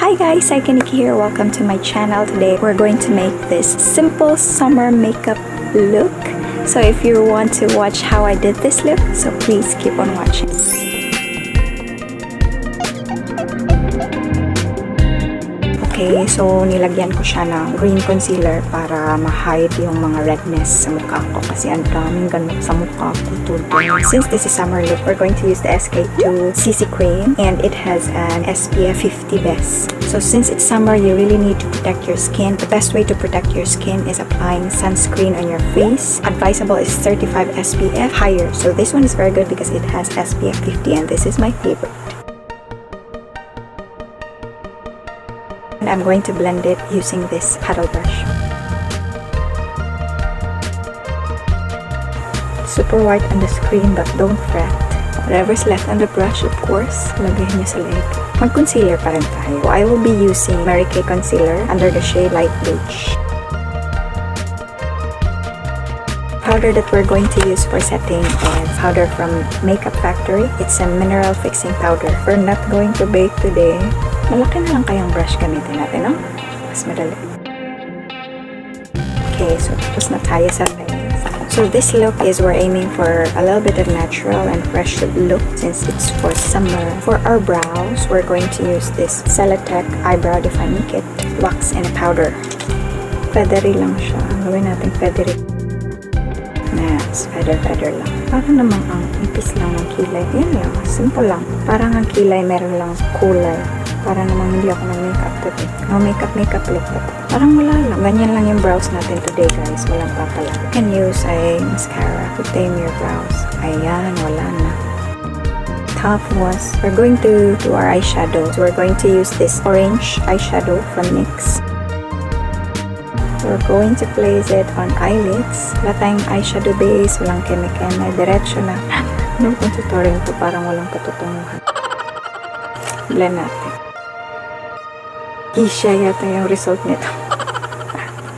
Hi guys, Cykaniki here. Welcome to my channel. Today we're going to make this simple summer makeup look. So if you want to watch how I did this look, so please keep on watching. Okay, so nilagyan ko siya ng green concealer para ma-hide yung mga redness sa mukha ko kasi ang daming ganun sa mukha ko today. Since this is summer look, we're going to use the SK2 CC cream and it has an SPF 50 base. So since it's summer, you really need to protect your skin. The best way to protect your skin is applying sunscreen on your face. Advisable is 35 SPF higher. So this one is very good because it has SPF 50 and this is my favorite. And I'm going to blend it using this paddle brush. Super white on the screen but don't fret. Whatever's left on the brush, of course, lagay niyo sa leg. Mag-concealer pa rin tayo. I will be using Mary Kay Concealer under the shade Light Beige. Powder that we're going to use for setting is powder from Makeup Factory. It's a mineral fixing powder. We're not going to bake today. Malaki na lang kayang brush gamitin natin, no? Mas madali. Okay, so tapos na tayo sa face. So this look is we're aiming for a little bit of natural and fresh look since it's for summer. For our brows, we're going to use this Celatech Eyebrow Defining Kit Wax and Powder. Feathery lang siya. Gawin natin feathery. Yes, feather lang. Parang namang ang ipis lang ng kilay. Yan lang, simple lang. Parang ang kilay meron lang kulay. Para namang hindi ako ng-makeup today. No makeup look. Parang wala lang. Ganyan lang yung brows natin today, guys. Walang papala. You can use a mascara to tame your brows. Ayan, wala na. Top was, we're going to do our eyeshadow. So we're going to use this orange eyeshadow from NYX. We're going to place it on eyelids. Wala tayong eyeshadow base, walang keme-keme. Diretso na. Ano kung tutorial to? Parang walang katutunguhan. Blend natin. Isya yata yung result nito.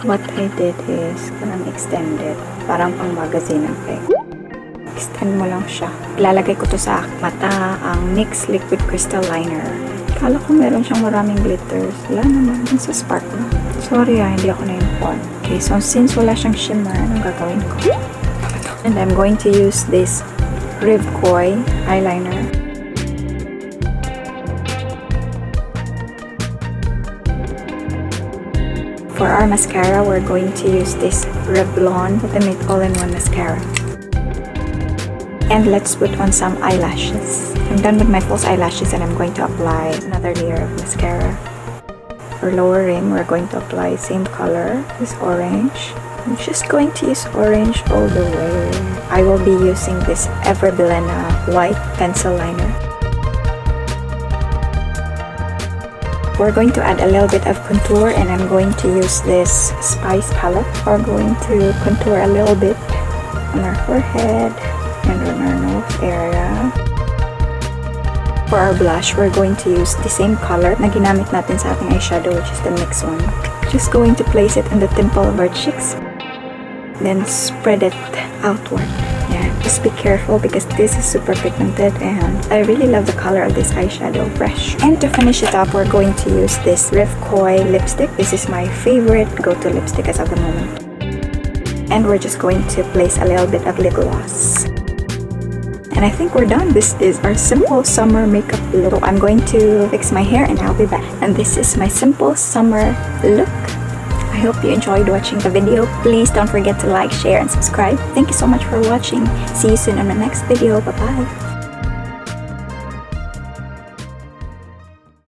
What I did is, parang extended. Parang pang magazine ang peg. Extend mo lang siya. Ilalagay ko to sa mata, ang NYX Liquid Crystal Liner. Kala ko meron siyang maraming glitters. Wala naman. Yung sa spark na. Sorry hindi ako na-inform. Okay, so since wala siyang shimmer, anong gagawin ko? And I'm going to use this Riv Koi eyeliner. For our mascara, we're going to use this Revlon Ultimate All-in-One Mascara. And let's put on some eyelashes. I'm done with my false eyelashes and I'm going to apply another layer of mascara. For lower rim, we're going to apply same color, this orange. I'm just going to use orange all the way. I will be using this Everbilena white pencil liner. We're going to add a little bit of contour and I'm going to use this Spice palette. We're going to contour a little bit on our forehead and on our nose area. For our blush, we're going to use the same color na ginamit natin sa ating eyeshadow, which is the NYX one. Just going to place it in the temple of our cheeks. Then spread it outward. Yeah, just be careful because this is super pigmented and I really love the color of this eyeshadow, fresh. And to finish it up, we're going to use this Riv Koi lipstick. This is my favorite go-to lipstick as of the moment. And we're just going to place a little bit of lip gloss. And I think we're done. This is our simple summer makeup look. So I'm going to fix my hair and I'll be back. And this is my simple summer look. I hope you enjoyed watching the video. Please don't forget to like, share, and subscribe. Thank you so much for watching. See you soon on the next video. Bye-bye.